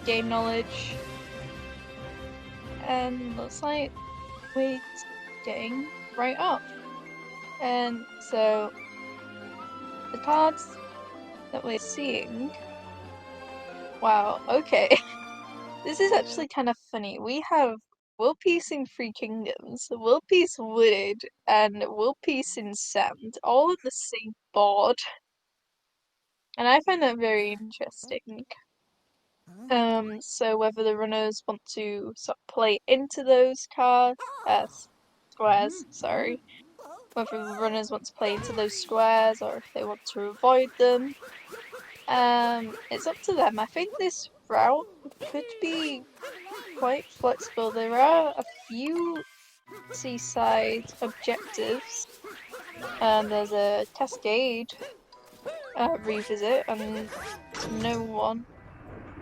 game knowledge. And looks like we're getting right up. And so the cards that we're seeing, wow, okay. This is actually kind of funny. We have World Peace in Three Kingdoms, World Peace Wooded, and World Peace in Sand, all on the same board. And I find that very interesting. So whether the runners want to sort of play into those squares, sorry. Whether the runners want to play into those squares or if they want to avoid them. It's up to them. I think this route could be quite flexible. There are a few seaside objectives. There's a cascade revisit and no one.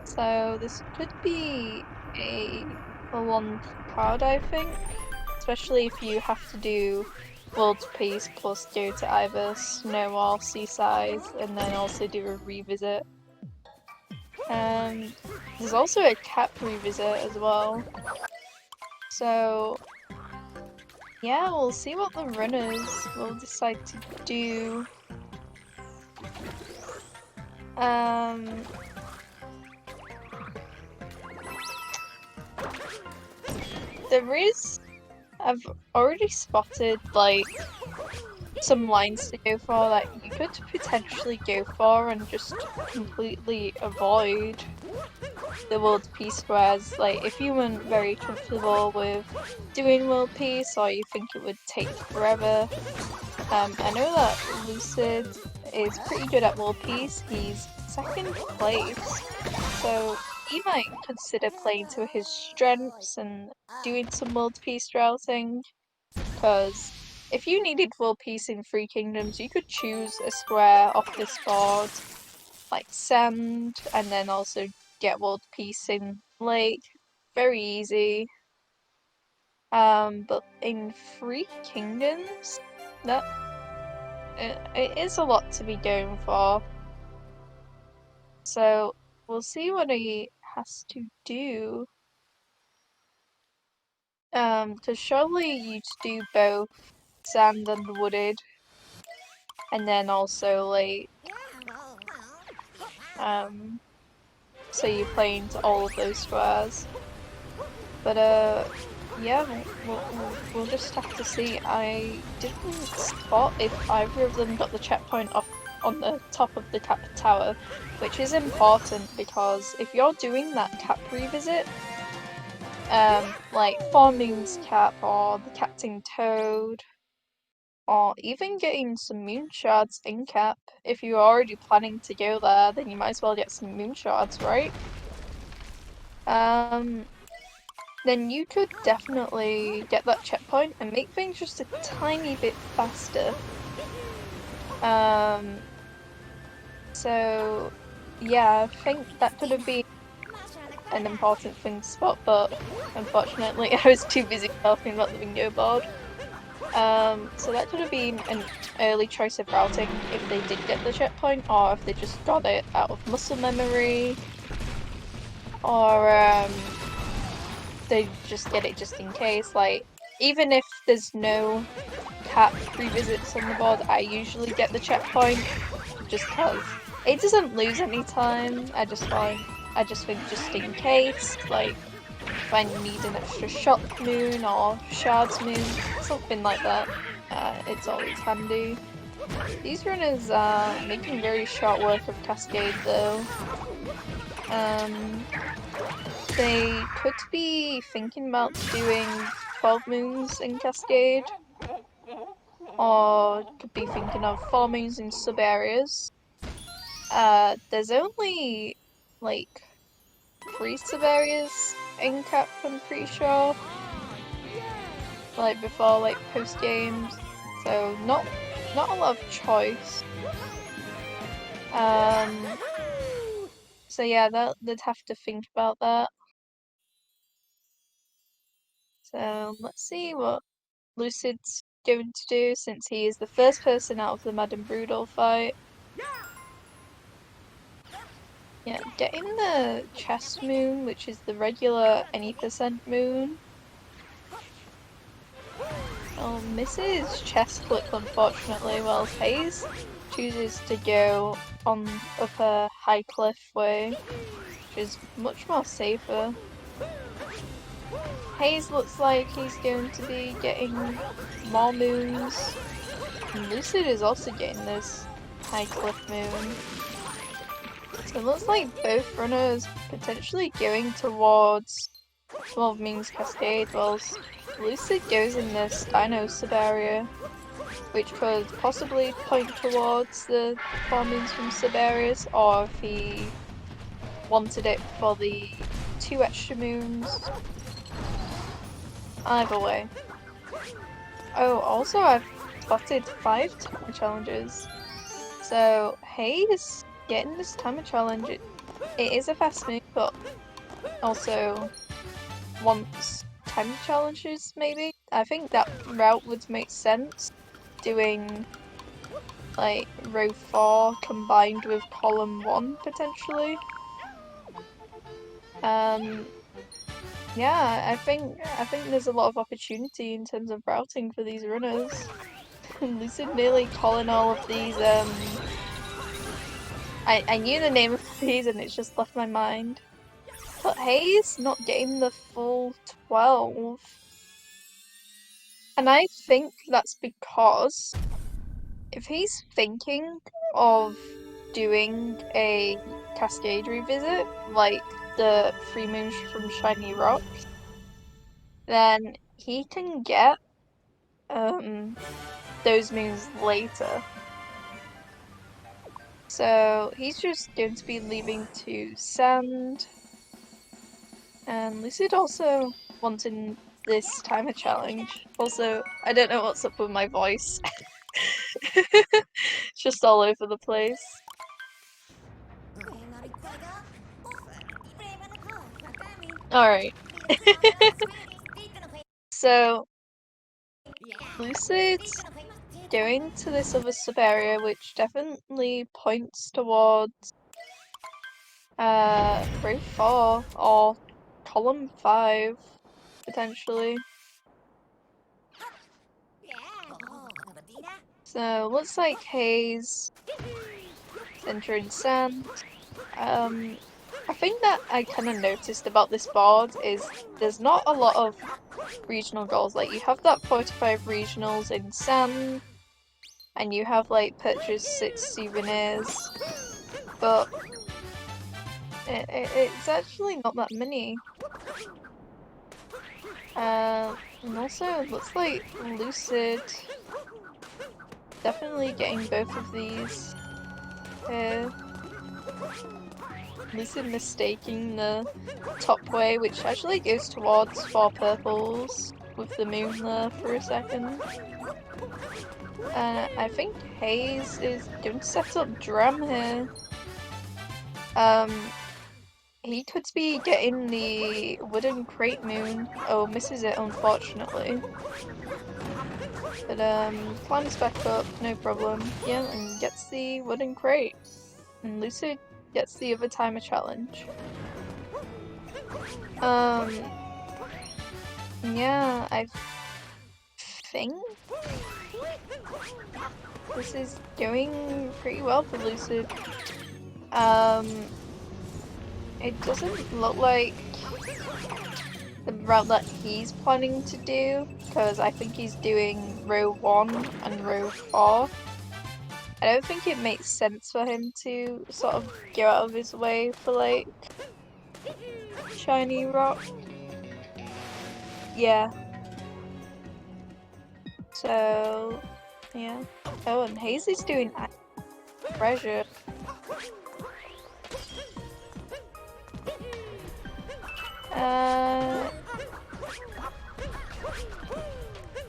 So this could be a long card, I think. Especially if you have to do World Peace plus go to either Snow or Seaside and then also do a revisit. There's also a cap revisit as well. So yeah, we'll see what the runners will decide to do. I've already spotted like some lines to go for that you could potentially go for and just completely avoid the world peace squares. Like if you weren't very comfortable with doing world peace or you think it would take forever, I know that Lucid is pretty good at world peace. He's second place, so he might consider playing to his strengths and doing some world peace routing, because if you needed world peace in Three Kingdoms, you could choose a square off this board, like Sand, and then also get world peace in Lake. Very easy. But in Three Kingdoms, it is a lot to be going for. So we'll see what he has to do. Because surely you'd do both Sand and Wooded, and then also like so you play into all of those squares. But yeah, we'll just have to see. I didn't spot if either of them got the checkpoint up on the top of the cap tower, which is important because if you're doing that cap revisit, like Four Moons cap or the Captain Toad, or even getting some moon shards in cap. If you're already planning to go there, then you might as well get some moon shards, right? Then you could definitely get that checkpoint and make things just a tiny bit faster. So yeah, I think that could have been an important thing to spot, but unfortunately I was too busy talking about the bingo board. So that could have been an early choice of routing if they did get the checkpoint, or if they just got it out of muscle memory, or they just get it just in case. Like, even if there's no cap revisits on the board, I usually get the checkpoint just because it doesn't lose any time. I just think just in case, like if I need an extra shock moon or shards moon, something like that, it's always handy. These runners are making very short work of Cascade though. They could be thinking about doing 12 moons in Cascade, or could be thinking of 4 moons in sub areas. There's only like 3 sub areas in cap, I'm pretty sure. Like before, like post games, so not a lot of choice. So yeah, they'd have to think about that. So let's see what Lucid's going to do, since he is the first person out of the Madame Brutal fight. Yeah, getting the chest moon, which is the regular any % moon. Oh, misses chest flip unfortunately, while Haze chooses to go on up a high cliff way, which is much more safer. Haze looks like he's going to be getting more moons. And Lucid is also getting this high cliff moon. So it looks like both runners potentially going towards 12 Moons Cascade, whilst Lucid goes in this Dino sub area, which could possibly point towards the 4 moons from sub areas, or if he wanted it for the 2 extra moons. Either way. Oh, also I've spotted 5 timer challenges. So Haze getting this timer challenge, it is a fast move, but also wants timer challenges maybe. I think that route would make sense, doing like row 4 combined with column 1 potentially. Yeah, I think there's a lot of opportunity in terms of routing for these runners. Lucid nearly calling all of these I knew the name of these and it's just left my mind. But Haze not getting the full 12. And I think that's because if he's thinking of doing a Cascade revisit, like the 3 moons from Shiny Rock, then he can get those moons later. So he's just going to be leaving to Sand. And Lucid also wanting this timer challenge. Also, I don't know what's up with my voice. It's just all over the place. Alright. So, Lucid going to this other sub area, which definitely points towards row 4 or column 5 potentially. So looks like Haze entering Sand. I think that I kind of noticed about this board is there's not a lot of regional goals. Like you have that 45 regionals in Sand, and you have like purchase 6 souvenirs, but it's actually not that many. And also it looks like Lucid definitely getting both of these here. Lucid mistaking the top way, which actually goes towards 4 purples with the moon there for a second. I think Haze is going to set up Drum here. He could be getting the wooden crate moon. Oh, misses it unfortunately. But climbs back up, no problem. Yeah, and gets the wooden crate. And Lucid gets the other timer challenge. Yeah, I think this is going pretty well for Lucid. It doesn't look like the route that he's planning to do, because I think he's doing row 1 and row 4. I don't think it makes sense for him to sort of go out of his way for like Shiny Rock. Yeah. So, yeah. Oh, and Hazy's doing Treasure.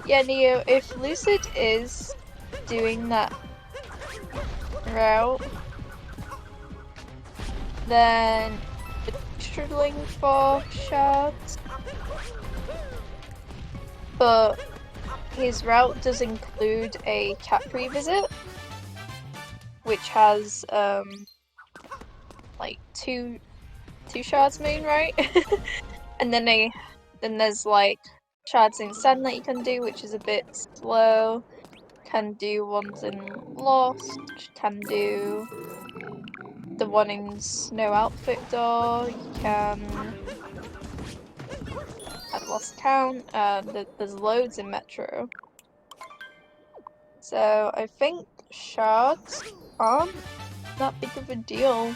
Yeah, Neo, if Lucid is doing that route, then struggling for shards, but his route does include a cap revisit, which has like two shards moon, right? And then there's like shards in sand that you can do, which is a bit slow. Can do ones in Lost. Can do the one in Snow Outfit Door. You can. I've lost count. There's loads in Metro. So I think shards aren't that big of a deal.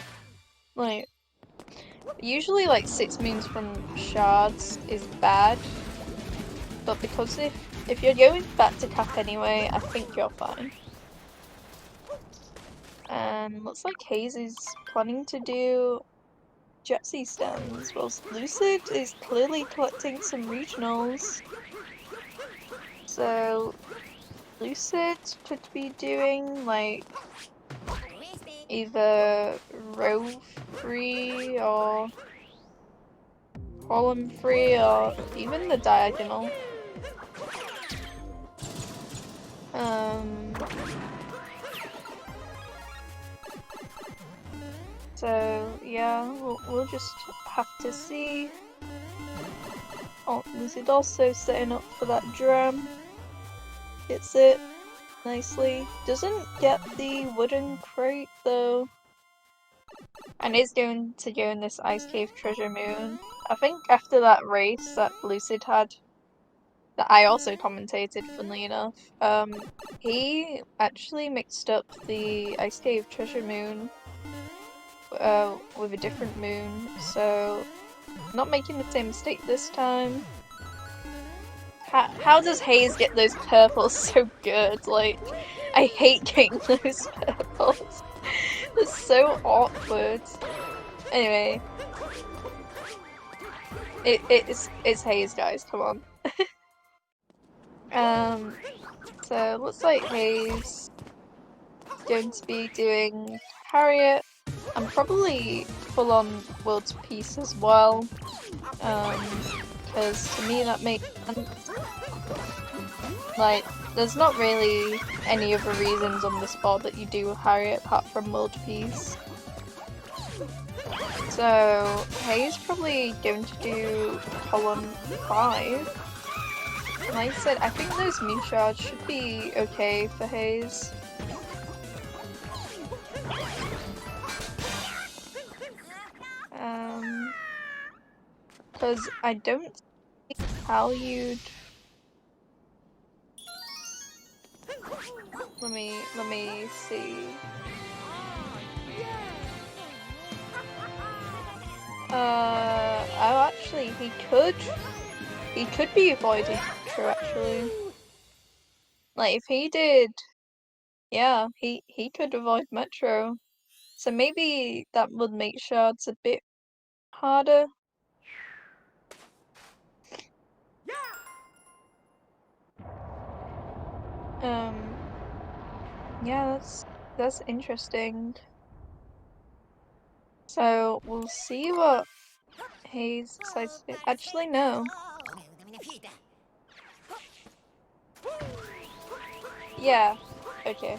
Like, usually like 6 moons from shards is bad, but because if you're going back to cap anyway, I think you're fine. And looks like Haze is planning to do Jetsy stands, whilst Lucid is clearly collecting some regionals. So Lucid could be doing like either row 3 or column 3 or even the diagonal. So yeah, we'll just have to see. Oh, Lucid also setting up for that drum. Gets it nicely. Doesn't get the wooden crate though. And is going to go in this Ice Cave Treasure Moon. I think after that race that Lucid had, that I also commentated, funnily enough, he actually mixed up the Ice Cave Treasure Moon with a different moon, so not making the same mistake this time. How does Haze get those purples so good? Like, I hate getting those purples. They're so awkward. Anyway, it's Haze, guys. Come on. So looks like Haze is going to be doing Harriet. I'm probably full on World Peace as well. Because to me that makes sense. Like, there's not really any other reasons on this board that you do Harriet apart from World Peace. So, Haze probably going to do column 5. Like I said, I think those moon shards should be okay for Haze. Because I don't see how you'd... Let me see. Oh, actually, he could be avoided, true, actually. Like, if he did, yeah, he could avoid Metro. So maybe that would make shards a bit harder. Yeah, that's interesting. So we'll see what Haze decides to do. Actually, no. Yeah, okay.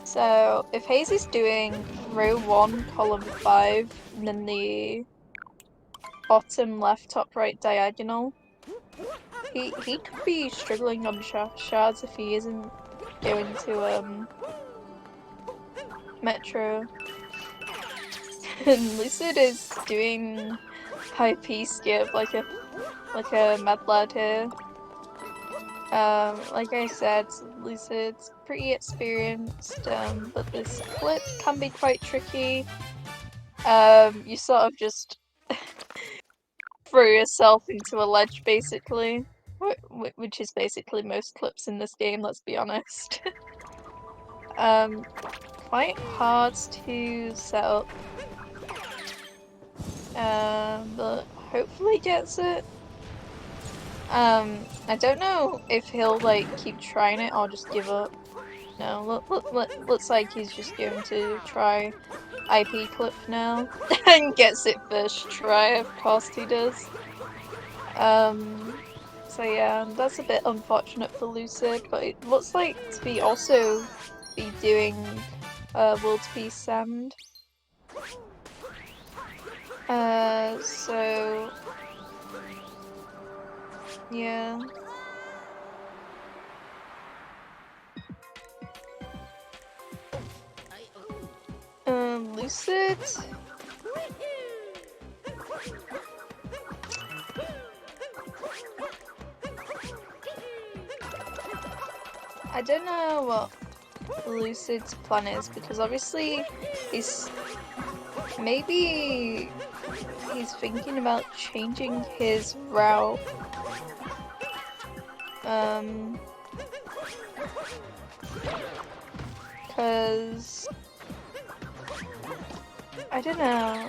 So if Haze is doing row 1, column 5, and then the bottom left, top right diagonal, he could be struggling on shards if he isn't going to Metro. And Lucid is doing high P skip like a mad lad here. Like I said, Lucid's pretty experienced, but this clip can be quite tricky. You sort of just throw yourself into a ledge, basically, which is basically most clips in this game, let's be honest. Quite hard to set up, but hopefully gets it. I don't know if he'll like keep trying it or just give up. No, looks like he's just going to try IP clip now and gets it first try. Of course he does. So yeah, that's a bit unfortunate for Lucid, but it looks like to be also be doing World Peace Sand. So yeah. Lucid. I don't know what Lucid's plan is, because obviously maybe he's thinking about changing his route. Cause I don't know.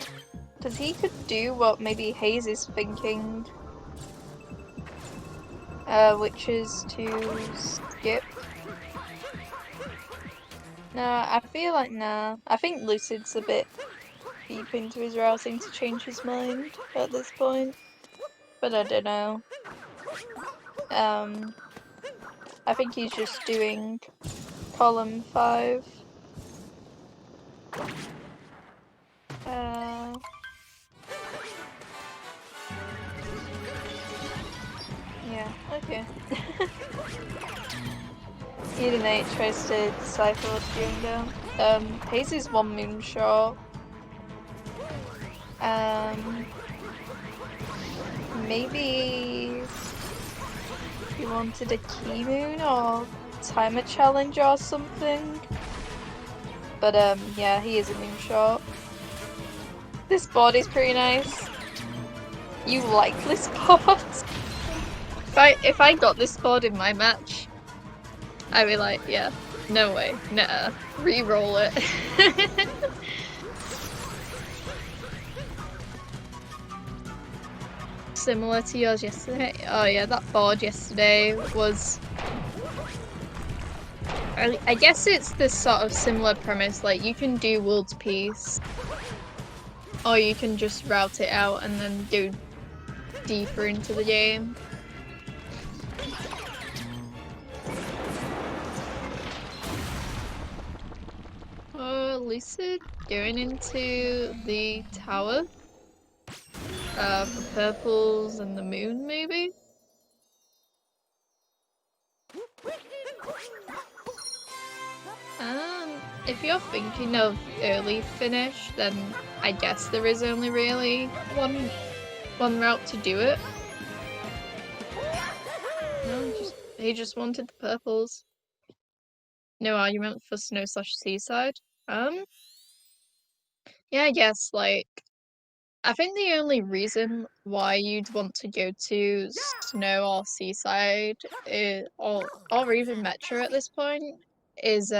Cause he could do what maybe Haze is thinking. Which is to skip. Nah, I feel like nah. I think Lucid's a bit deep into his routing to change his mind at this point. But I don't know. I think he's just doing column 5. Yeah, okay. Eden 8 tries to decipher what's going down. Haze is 1 moon short. Maybe he wanted a key moon or timer challenge or something. But yeah, he is a moon short. This board is pretty nice. You like this board? If I got this board in my match, I'd be like, yeah, no way, nah, re-roll it. Similar to yours yesterday. Oh yeah, that board yesterday was... I guess it's this sort of similar premise, like you can do world's peace, or you can just route it out and then go deeper into the game. Lucid going into the tower for purples and the moon, maybe? If you're thinking of early finish, then I guess there is only really one route to do it. No, he just wanted the purples. No argument for snow/seaside. Yeah, I guess, like, I think the only reason why you'd want to go to snow or seaside, or even metro at this point, is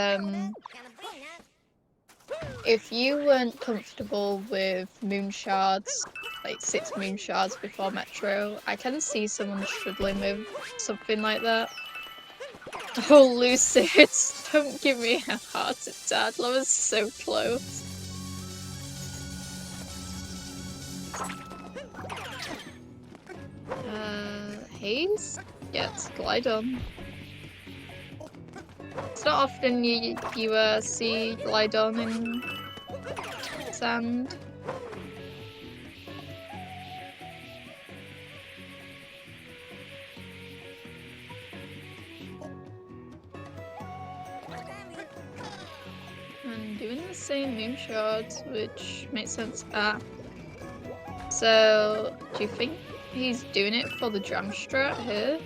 if you weren't comfortable with moon shards, like 6 moon shards before metro, I can see someone struggling with something like that. Oh, Lucid, don't give me a heart attack. That was so close. Haze? Yes, glide on. It's not often you see glide on in sand. And doing the same moonshots, which makes sense. So do you think he's doing it for the jam strat here?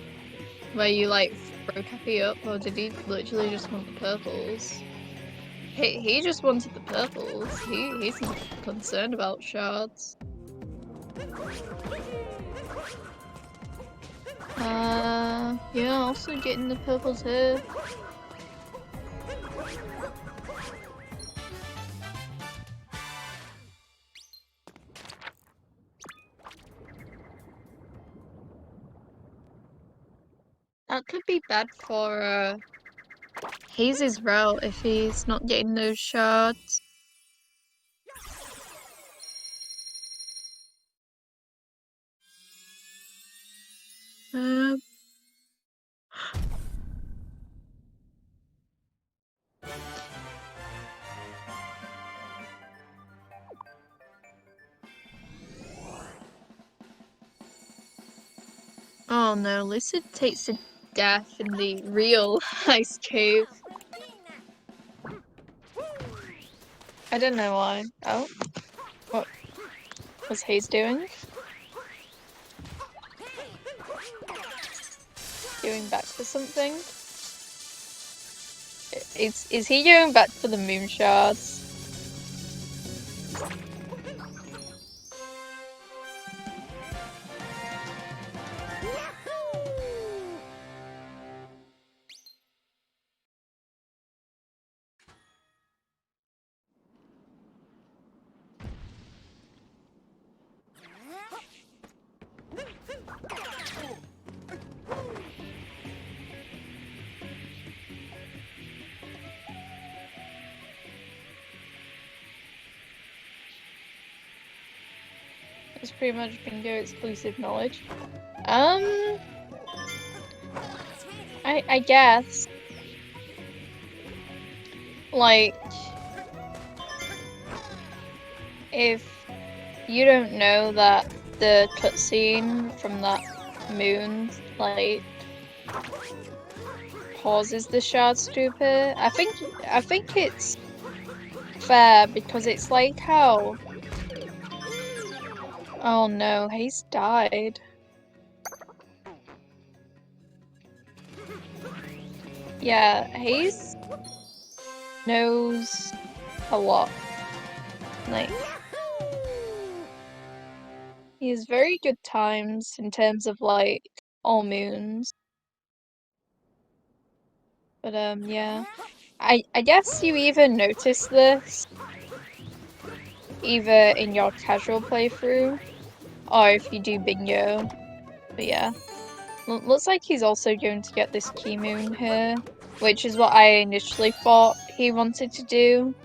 Where you like throw Cappy up, or did he literally just want the purples? He just wanted the purples. He's not concerned about shards. Yeah, also getting the purples here. That could be bad for Haze's route if he's not getting those shards. Oh no, Lucid takes a death in the real ice cave. I don't know why. Oh, what was Haze doing? Going back for something? Is he going back for the moon shards? It's pretty much bingo exclusive knowledge. I guess. Like, if you don't know that the cutscene from that moon, like, causes the shards to appear, I think it's fair because it's like how... Oh no, Haze died. Yeah, Haze knows a lot. Like, he has very good times in terms of like all moons. But yeah. I guess you even notice this either in your casual playthrough or if you do bingo. But yeah. Looks like he's also going to get this key moon here, which is what I initially thought he wanted to do.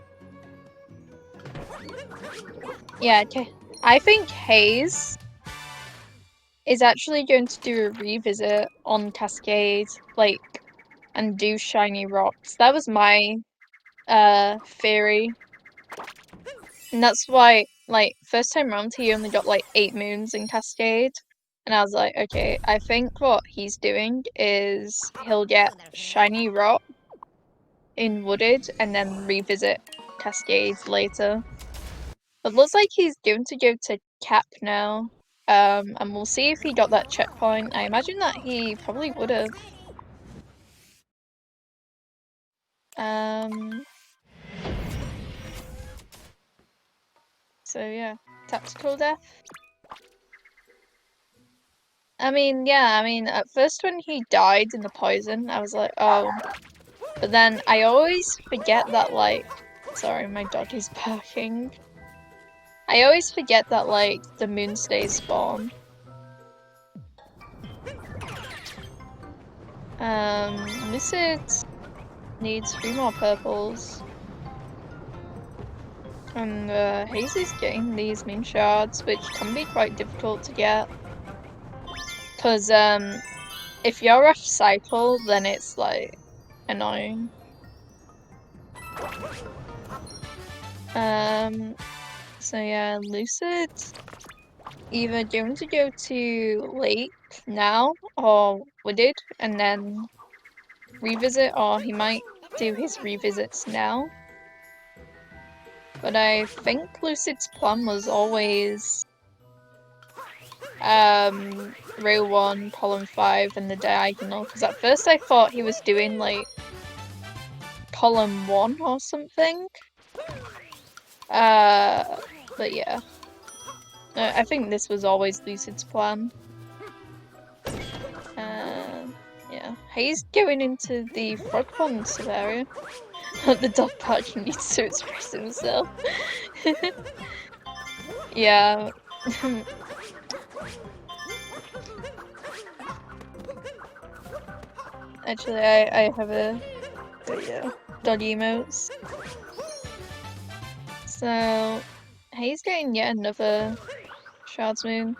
Yeah, okay. I think Haze is actually going to do a revisit on Cascade, like, and do shiny rocks. That was my theory. And that's why, like, first time round he only got like 8 moons in Cascade. And I was like, okay, I think what he's doing is he'll get shiny rock in Wooded and then revisit Cascade later. But looks like he's going to go to Cap now. And we'll see if he got that checkpoint. I imagine that he probably would have. So yeah, tactical death. I mean, yeah, at first when he died in the poison, I was like, oh. But then I always forget that, like, sorry, my dog is barking. I always forget that, like, the moonstays spawn. Lucid needs 3 more purples. And Haze is getting these moon shards, which can be quite difficult to get. Because if you're off cycle, then it's like annoying. So yeah, Lucid either going to go to Lake now or Wooded and then revisit, or he might do his revisits now. But I think Lucid's plan was always row 1, column 5, and the diagonal, because at first I thought he was doing like column 1 or something. But yeah. I think this was always Lucid's plan. Yeah. He's going into the frog pond area. The dog park needs to express himself. Yeah. Actually, I have a yeah, dog emotes. So, he's getting yet another Shards Moon.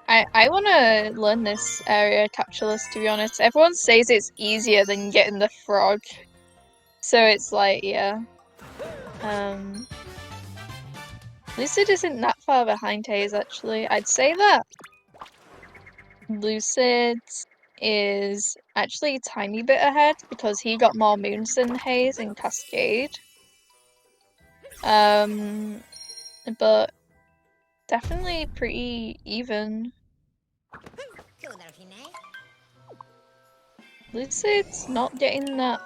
I want to learn this area captureless, to be honest. Everyone says it's easier than getting the frog. So it's like, yeah. Lucid isn't that far behind Haze, actually. I'd say that Lucid is actually a tiny bit ahead because he got more moons than Haze in Cascade. But definitely pretty even. Lucid's not getting that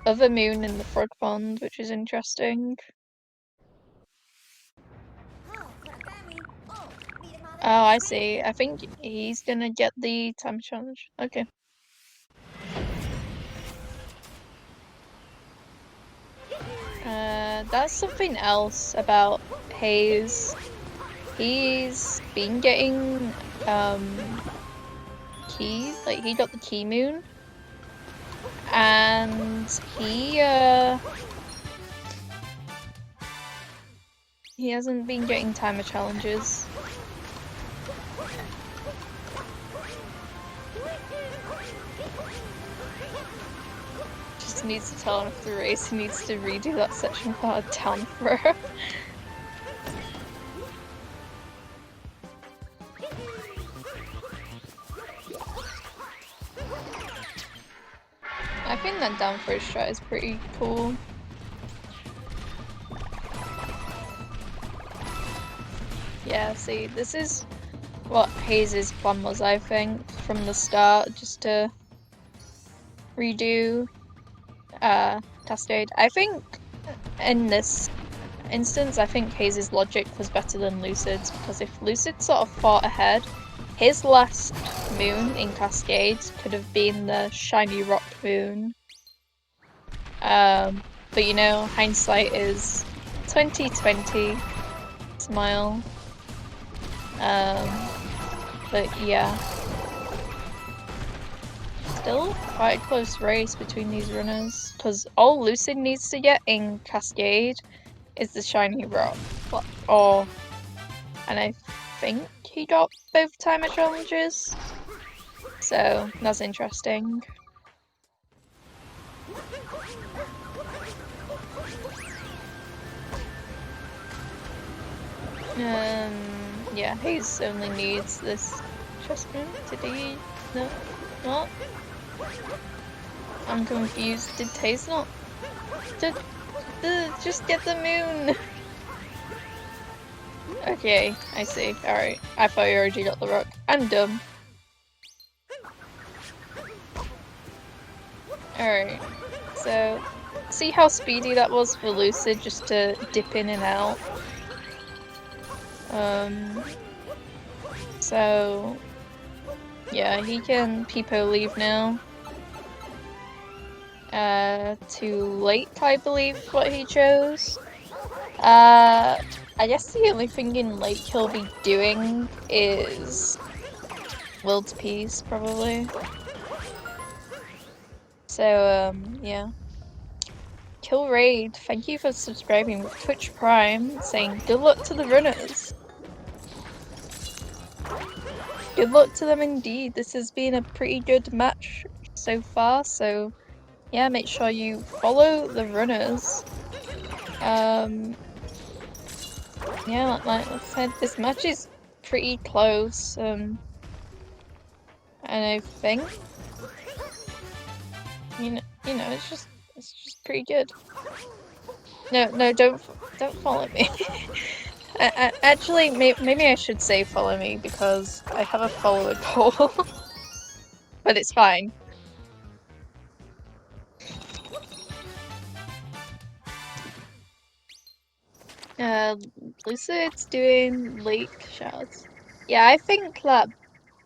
other moon in the frog pond, which is interesting. Oh, I see. I think he's gonna get the time challenge. Okay. That's something else about Haze. He's been getting keys, like he got the key moon, and he hasn't been getting timer challenges. Just needs to tell him after the race he needs to redo that section for a down throw. I think that down throw strat is pretty cool. Yeah, see, this is what Haze's plan was, I think, from the start, just to redo Cascade. I think in this instance, I think Haze's logic was better than Lucid's, because if Lucid sort of fought ahead, his last moon in Cascade could have been the shiny rock moon. But you know, hindsight is 2020. Smile. But yeah. Still quite a close race between these runners, because all Lucid needs to get in Cascade is the shiny rock. And I think he got both timer challenges, so that's interesting. Yeah, Haze only needs this adjustment. Did he? No. What? I'm confused. Did Haze not? Just get the moon! Okay, I see. Alright. I thought you already got the rock. I'm dumb. Alright. So, see how speedy that was for Lucid just to dip in and out? So yeah, he can Peepo leave now. Too late, I believe, what he chose. I guess the only thing in late he'll be doing is World's Peace, probably. So, yeah. Kill Raid, thank you for subscribing with Twitch Prime, saying good luck to the runners. Good luck to them indeed. This has been a pretty good match so far, so yeah, make sure you follow the runners. Yeah, like I said, this match is pretty close, and I think you know, it's just pretty good. No, don't follow me. Actually, maybe I should say follow me because I have a follower goal, but it's fine. Lucid's doing lake shouts. Yeah, I think that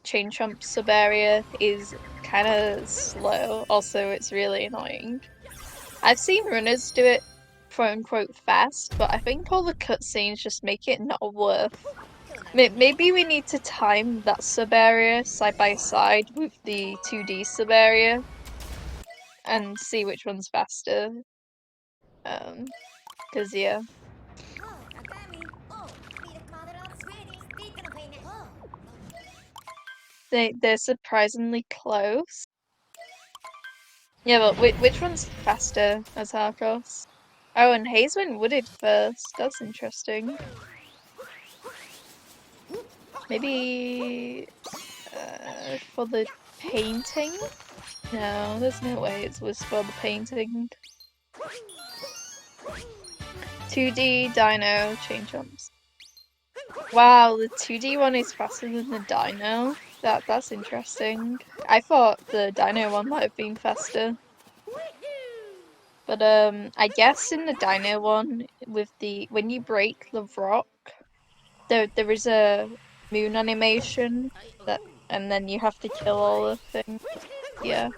Chain Chomp sub area is kind of slow. Also, it's really annoying. I've seen runners do it quote unquote fast, but I think all the cutscenes just make it not worth. Maybe we need to time that sub area side by side with the 2D sub area and see which one's faster. Cause yeah. They're surprisingly close. Yeah, but which one's faster as Harkos? Oh, and Haze went wooded first. That's interesting. Maybe For the painting? No, there's no way it was for the painting. 2D dino chain jumps. Wow, the 2D one is faster than the dino. That's interesting. I thought the dino one might have been faster. But I guess in the dino one, with when you break the rock, there is a moon animation and then you have to kill all the things. Yeah.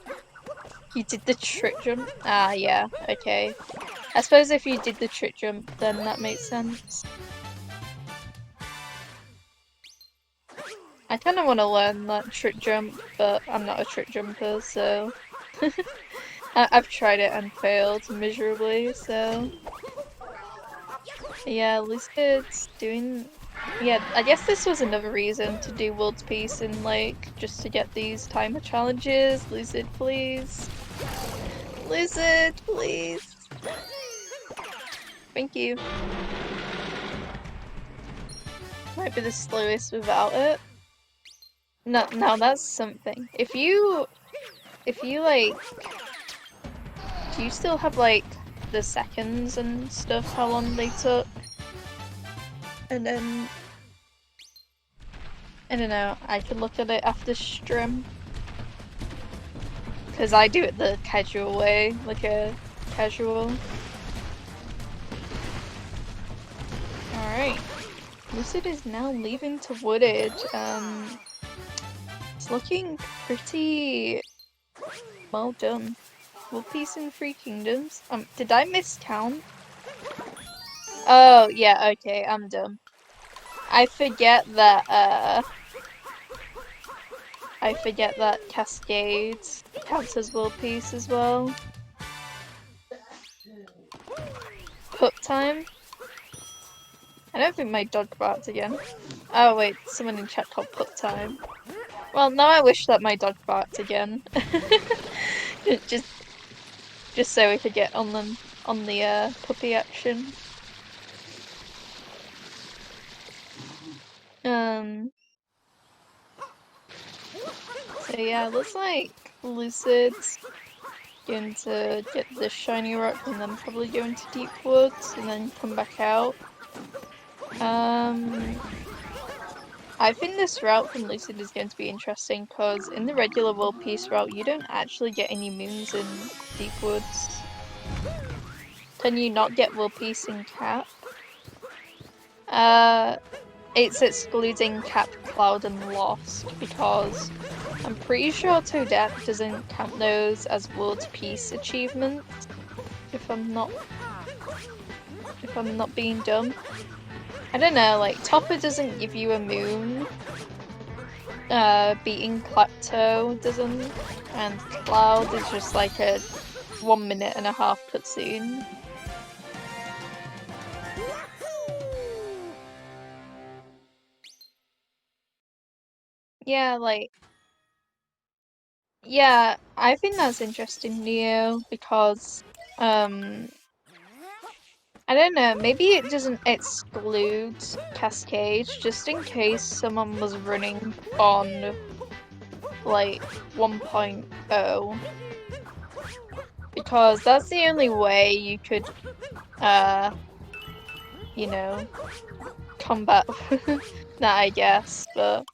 You did the trick jump? Ah, yeah, okay. I suppose if you did the trick jump, then that makes sense. I kind of want to learn that trick jump, but I'm not a trick jumper, so... I've tried it and failed miserably, so... Yeah, Lucid's doing... Yeah, I guess this was another reason to do World Peace and, like, just to get these timer challenges. Lucid, please. Lucid, please. Thank you. Might be the slowest without it. No, now that's something. If you like, do you still have like the seconds and stuff, how long they took? And then, I don't know, I could look at it after stream. Because I do it the casual way, like a casual. Alright. Lucid is now leaving to Wooded. It's looking pretty well done. World Peace in 3 Kingdoms. Did I miscount? Oh, yeah, okay, I'm dumb. I forget that Cascades counts as World Peace as well. Pup time? I don't think my dog barked again. Oh wait, someone in chat called pup time. Well, now I wish that my dog barked again. just so we could get on the puppy action. So yeah, looks like Lucid's going to get the shiny rock and then probably go into deep woods and then come back out. I think this route from Lucid is going to be interesting because in the regular World Peace route, you don't actually get any moons in deep woods. Can you not get World Peace in Cap? It's excluding Cap, Cloud, and Lost because I'm pretty sure Toadette doesn't count those as World Peace achievements. If I'm not being dumb. I don't know, like Topper doesn't give you a moon. Beating Klepto doesn't, and Cloud is just like a 1.5 minute cutscene. Yeah, like, yeah, I think that's interesting, Neo, because, I don't know, maybe it doesn't exclude Cascade, just in case someone was running on, like, 1.0. Because that's the only way you could, you know, combat that, I guess, but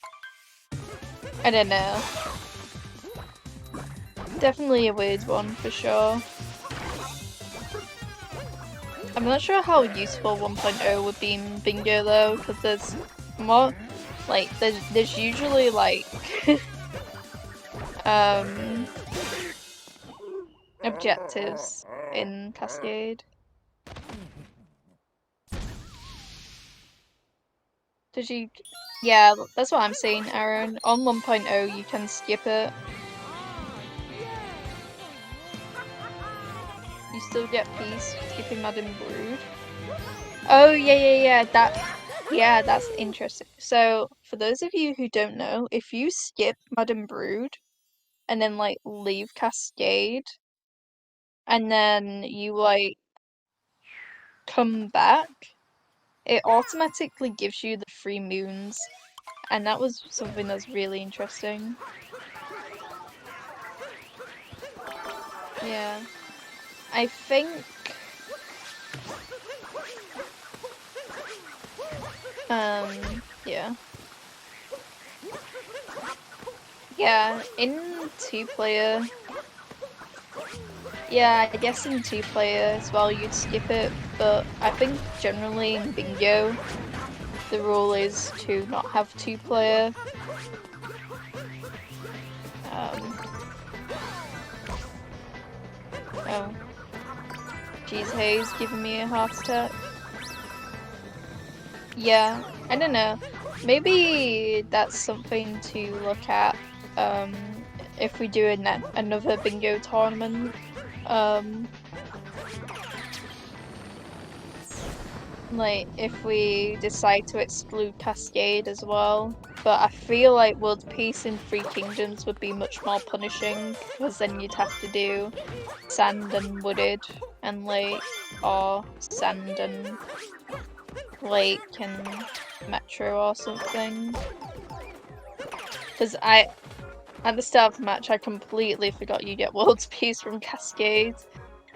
I don't know. Definitely a weird one for sure. I'm not sure how useful 1.0 would be in Bingo though, because there's more, like, there's usually like objectives in Cascade. Did you? Yeah, that's what I'm saying, Aaron. On 1.0 you can skip it. You still get peace skipping Madam Brood. Oh yeah, that's interesting. So for those of you who don't know, if you skip Madam Brood and then like leave Cascade and then you like come back, it automatically gives you the 3 moons And that was something that's really interesting. Yeah. I think yeah. Yeah, in two-player. Yeah, I guess in two-player as well you'd skip it, but I think generally in bingo the rule is to not have two-player. Oh. Jeez, Haze giving me a heart attack. Yeah, I don't know. Maybe that's something to look at if we do another bingo tournament. Like if we decide to exclude Cascade as well. But I feel like World Peace in Three Kingdoms would be much more punishing because then you'd have to do sand and wooded and lake, or sand and lake and metro or something. Because at the start of the match, I completely forgot you get World Peace from Cascade.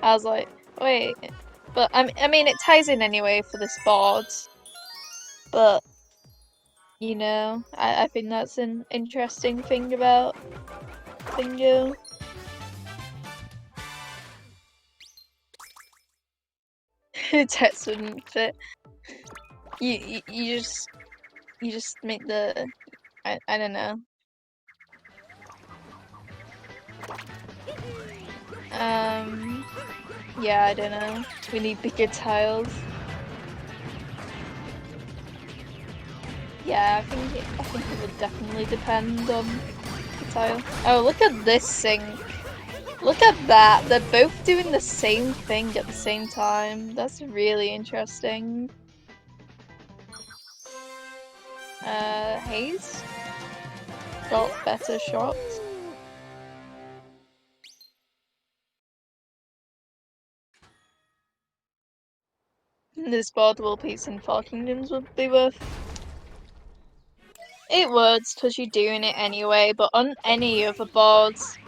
I was like, wait. But I mean, it ties in anyway for this board. But, you know, I think that's an interesting thing about bingo. Text wouldn't fit. You just make the I don't know. Yeah, I don't know. We need bigger tiles. Yeah, I think it would definitely depend on the tile. Oh, look at this sink. Look at that. They're both doing the same thing at the same time. That's really interesting. Haze got better shots. This board World Peace in Four Kingdoms would be worth. It would, because you're doing it anyway, but on any other boards,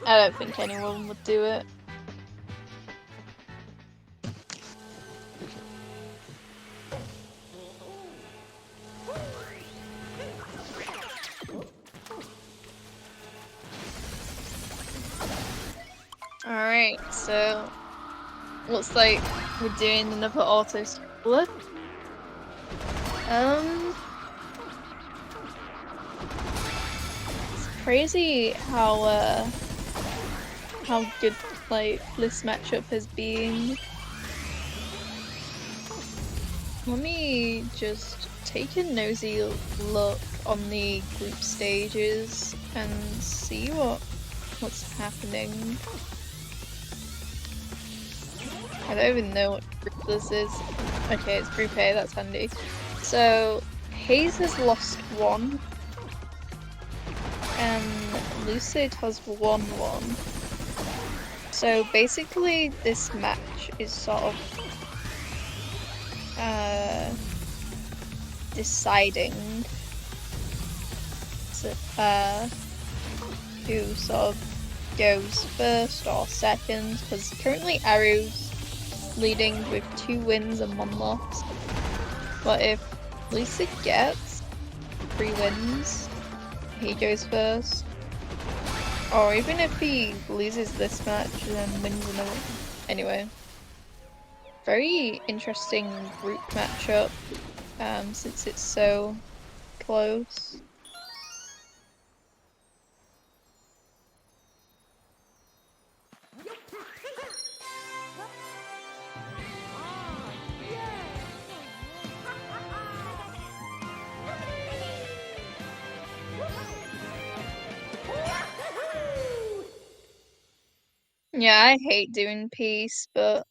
I don't think anyone would do it. Alright, so looks like we're doing another auto scroller. It's crazy how good like this matchup has been. Let me just take a nosy look on the group stages and see what's happening. I don't even know what group this is. Okay, it's group A, that's handy. So, Haze has lost 1. And Lucid has won 1. So basically this match is sort of deciding who sort of goes first or second, because currently Arrow's leading with 2 wins and 1 loss. But if Lucid gets 3 wins, he goes first. Or even if he loses this match and then wins another. Anyway. Very interesting group matchup, since it's so close. Yeah, I hate doing peace, but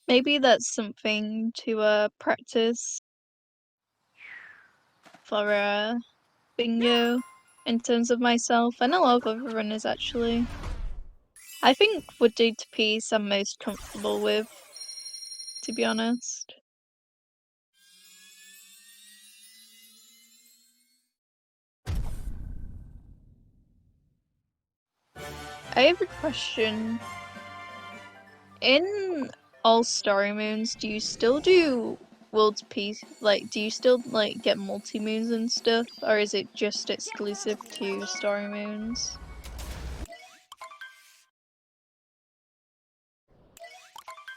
maybe that's something to practice for bingo in terms of myself and a lot of other runners actually. I think would do to peace I'm most comfortable with, to be honest. I have a question. In all story moons, do you still do world peace? Like, do you still like get multi moons and stuff, or is it just exclusive to story moons?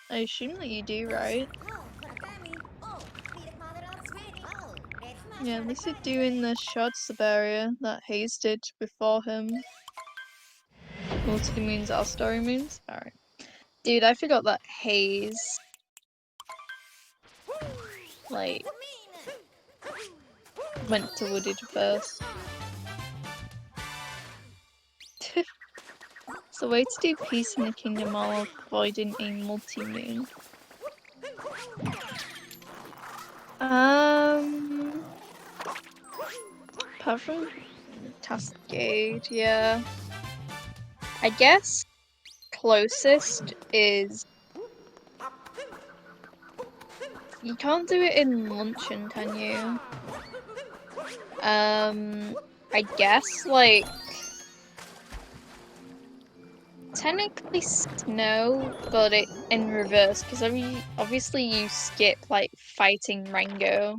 I assume that you do, right? Yeah, at least it's doing the shard sub area that Haze did before him. Multi moons are story moons? Alright. Dude, I forgot that Haze, like, went to Wooded first. It's the way to do peace in the kingdom while avoiding a multi-moon. Apart from Cascade, yeah. I guess closest is... You can't do it in Luncheon, can you? I guess, like... Technically Snow, but it in reverse, because obviously you skip, like, fighting Rango.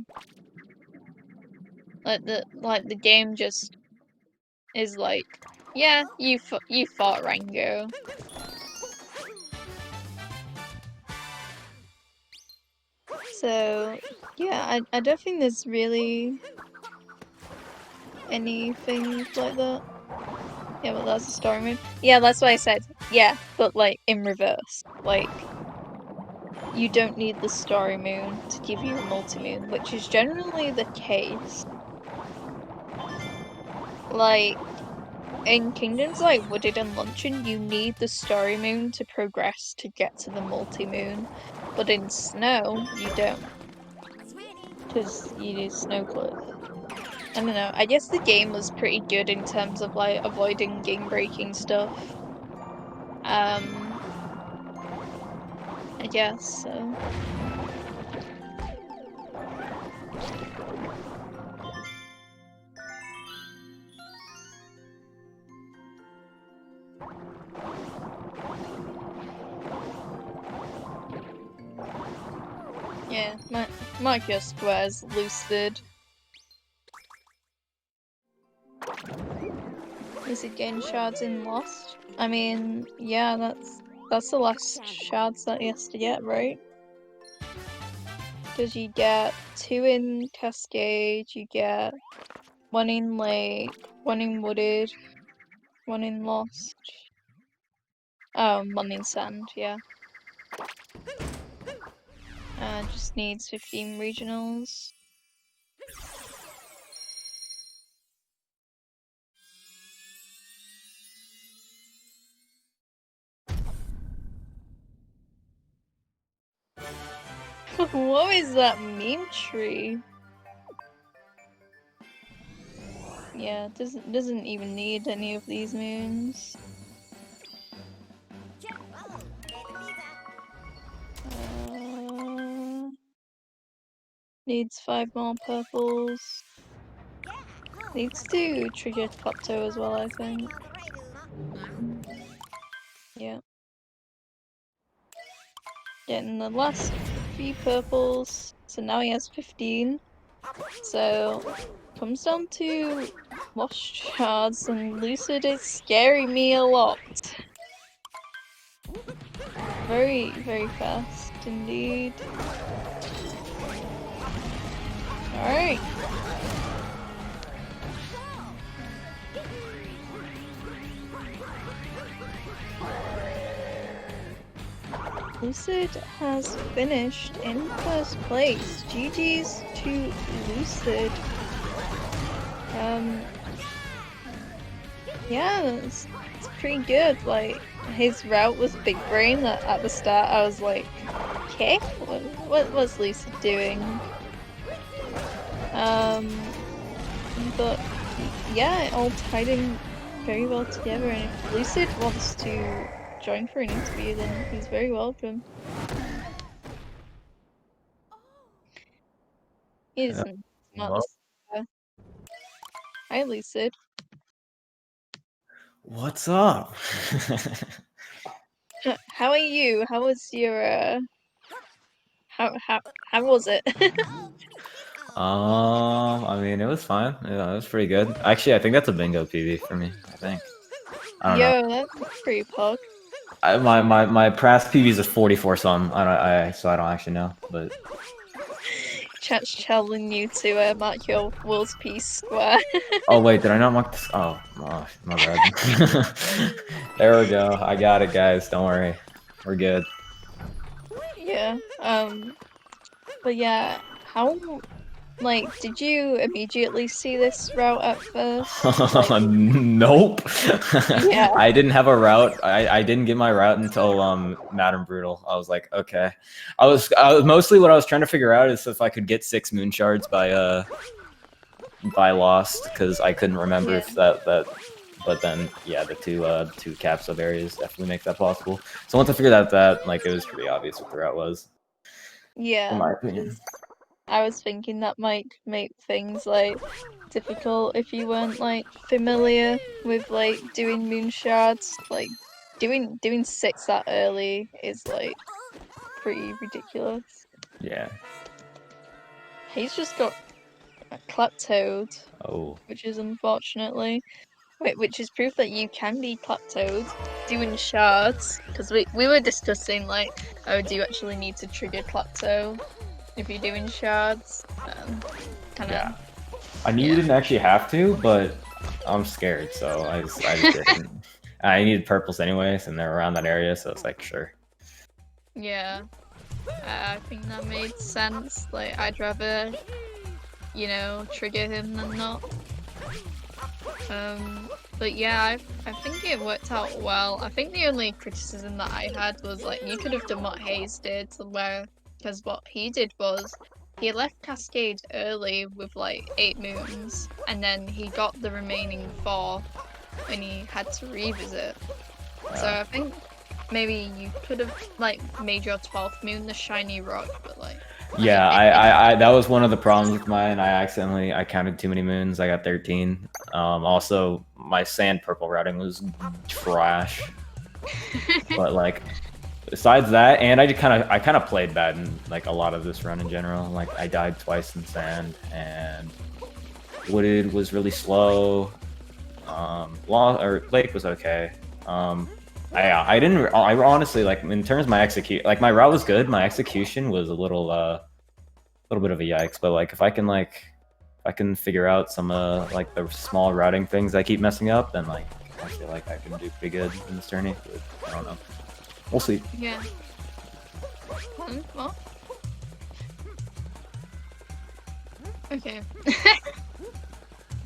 Like, the game just is like, yeah, you fought Rango. So, yeah, I don't think there's really anything like that. Yeah, but that's a story mode. Yeah, that's what I said. Yeah, but like in reverse. Like, you don't need the story moon to give you a multi-moon, which is generally the case. Like, in kingdoms like Wooded and Luncheon, you need the story moon to progress to get to the multi-moon. But in Snow, you don't. Because you need Snowcliff. I don't know, I guess the game was pretty good in terms of like avoiding game-breaking stuff. I guess so. Yeah, mark your squares, Lucid. Is it gain shards in Lost? I mean, yeah, that's the last shards that he has to get, right? Because you get 2 in Cascade, you get 1 in Lake, 1 in Wooded, 1 in Lost. Oh, 1 in Sand, yeah. Just needs 15 regionals. What is that meme tree? Yeah, it doesn't even need any of these moons. Needs 5 more purples. Needs to trigger Klepto as well, I think. Yeah. Getting the last few purples. So now he has 15. So comes down to lost shards, and Lucid is scaring me a lot. Very, very fast indeed. Alright. Lucid has finished in first place. GG's to Lucid. Yeah, it's pretty good. Like, his route was big brain. At the start, I was like, okay, what was Lucid doing? But yeah, it all tied in very well together. And if Lucid wants to join for an interview, then he's very welcome. He isn't not Well, Hi, Lucid. What's up? How are you? How was your how was it? I mean, it was fine. Yeah, it was pretty good. Actually, I think that's a bingo PB for me. I think. I don't know. Yo, that's pretty pog. My past PB is a 44 some. So I don't actually know, but Chat's challenging you to mark your world's peace square. oh wait, did I not mark this? Oh, my bad. There we go. I got it, guys. Don't worry, we're good. Yeah. But yeah, how did you immediately see this route at first? Nope. Yeah. I didn't have a route. I didn't get my route until Mad and Brutal. I was like, okay. I was mostly what I was trying to figure out is if I could get 6 moon shards by Lost, because I couldn't remember if that but then yeah, the two cap sub areas definitely make that possible. So once I figured out that, like, it was pretty obvious what the route was. Yeah. In my opinion. I was thinking that might make things difficult if you weren't familiar with doing moon shards. Doing 6 that early is pretty ridiculous. Yeah. He's just got claptoed, Oh. which is which is proof that you can be claptoed doing shards. Because we were discussing oh, do you actually need to trigger clapto if you're doing shards? Yeah. I knew you didn't actually have to, but I'm scared, so I just didn't. I needed purples anyways, and they're around that area, so it's like, sure. Yeah. I think that made sense. I'd rather, trigger him than not. But yeah, I think it worked out well. I think the only criticism that I had was you could have done what Haze did, because what he did was he left Cascade early with 8 moons, and then he got the remaining 4 when he had to revisit. So I think maybe you could have made your 12th moon the shiny rock, but yeah, I that was one of the problems with mine. I counted too many moons. I got 13. Also my sand purple routing was trash. But besides that, and I kind of played bad in a lot of this run in general. I died twice in sand, and wooded was really slow. Lake was okay. I honestly, in terms of my execute, my route was good. My execution was a little bit of a yikes. But if I can figure out some the small routing things I keep messing up, then I feel like I can do pretty good in this tourney. But I don't know. We'll see. Yeah. Well. Okay.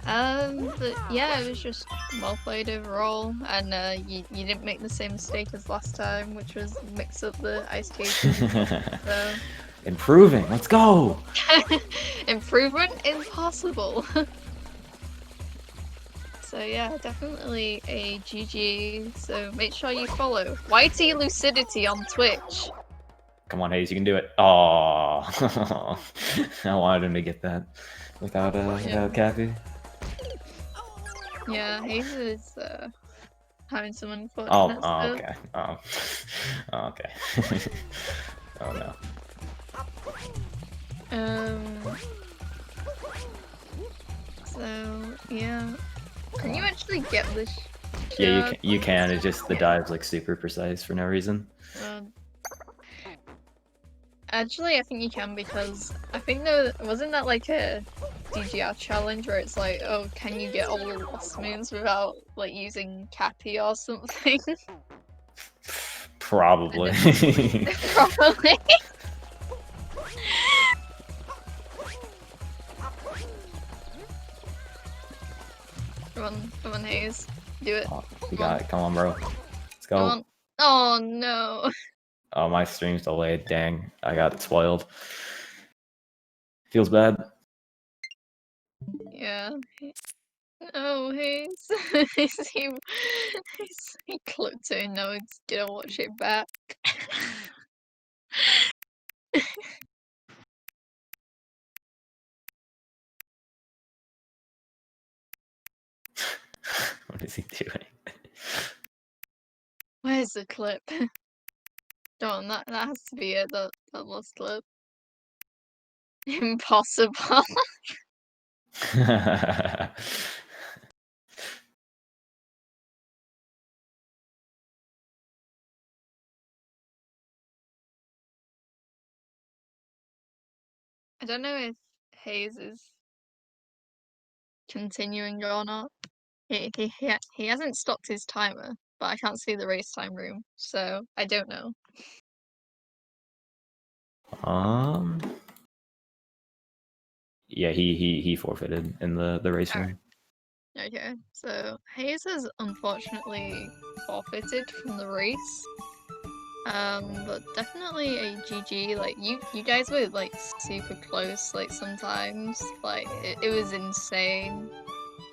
But yeah, it was just well played overall, and you didn't make the same mistake as last time, which was mix up the ice cages. So. Improving, let's go! Improvement impossible. So yeah, definitely a GG. So make sure you follow YTLucidityy on Twitch. Come on, Haze, you can do it. Oh, I wanted him to get that without Kathy. Yeah, Haze is having some unfortunate okay. Okay. Oh no. So yeah, can you actually get this? Yeah, you can. It's just the dive's super precise for no reason. Actually, I think you can, because I think wasn't that a DGR challenge where it's oh, can you get all the lost moons without using Cappy or something? Probably. Probably. Come on, Haze. Do it. Oh, you got it. Come on, bro. Let's go. Come on. Oh no. Oh, my stream's delayed. Dang, I got spoiled. Feels bad. Yeah. No, Haze. He clipped it. No, it's gonna watch it back. What is he doing? Where's the clip? Don't, that has to be it, that last clip. Impossible. I don't know if Haze is continuing or not. He hasn't stopped his timer, but I can't see the race time room, so I don't know. Yeah, he forfeited in the race room. Okay, so Haze has unfortunately forfeited from the race. But definitely a GG. Like you guys were like super close. Like sometimes, like it was insane.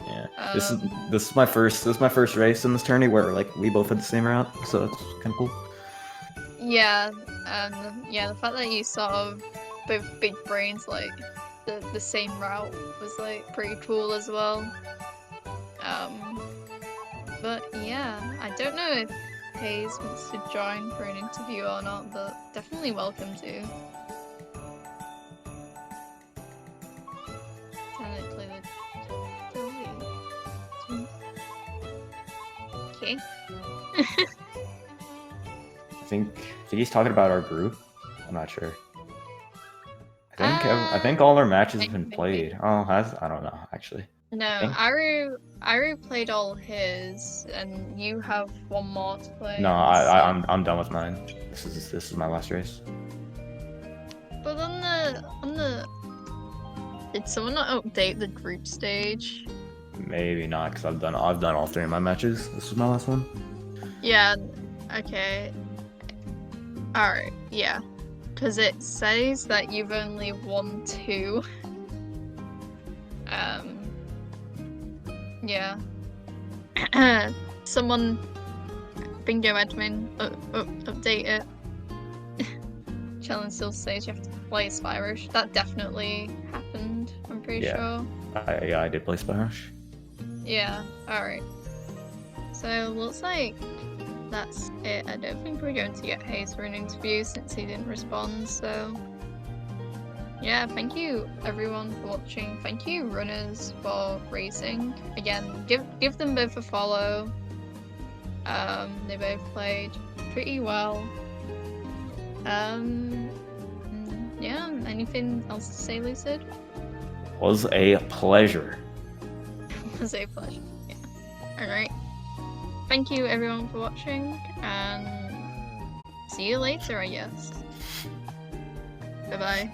Yeah, this is my first race in this tourney where like we both had the same route, so it's kind of cool. Yeah, and yeah, the fact that you sort of both big brains like the same route was like pretty cool as well. But yeah, I don't know if Hayes wants to join for an interview or not, but definitely welcome to. Okay. I think he's talking about our group. I'm not sure. I think all our matches have been played. Oh, I don't know actually. No, Aru played all his, and you have one more to play. No, I'm done with mine. This is my last race. But on the did someone not update the group stage? Maybe not, because I've done all 3 of my matches. This is my last one. Yeah. Okay. All right. Yeah. Because it says that you've only won 2. Yeah. Someone, Bingo admin, update it. Challenge still says you have to play Spyrush. That definitely happened, I'm pretty sure. I did play Spyrush. Yeah, alright. So, looks like that's it. I don't think we're going to get Hayes for an interview since he didn't respond, so... Yeah, thank you everyone for watching. Thank you runners for racing. Again, give them both a follow. They both played pretty well. Yeah, anything else to say, Lucid? Was a pleasure. Was a pleasure. Yeah. Alright. Thank you everyone for watching, and see you later, I guess. Bye bye.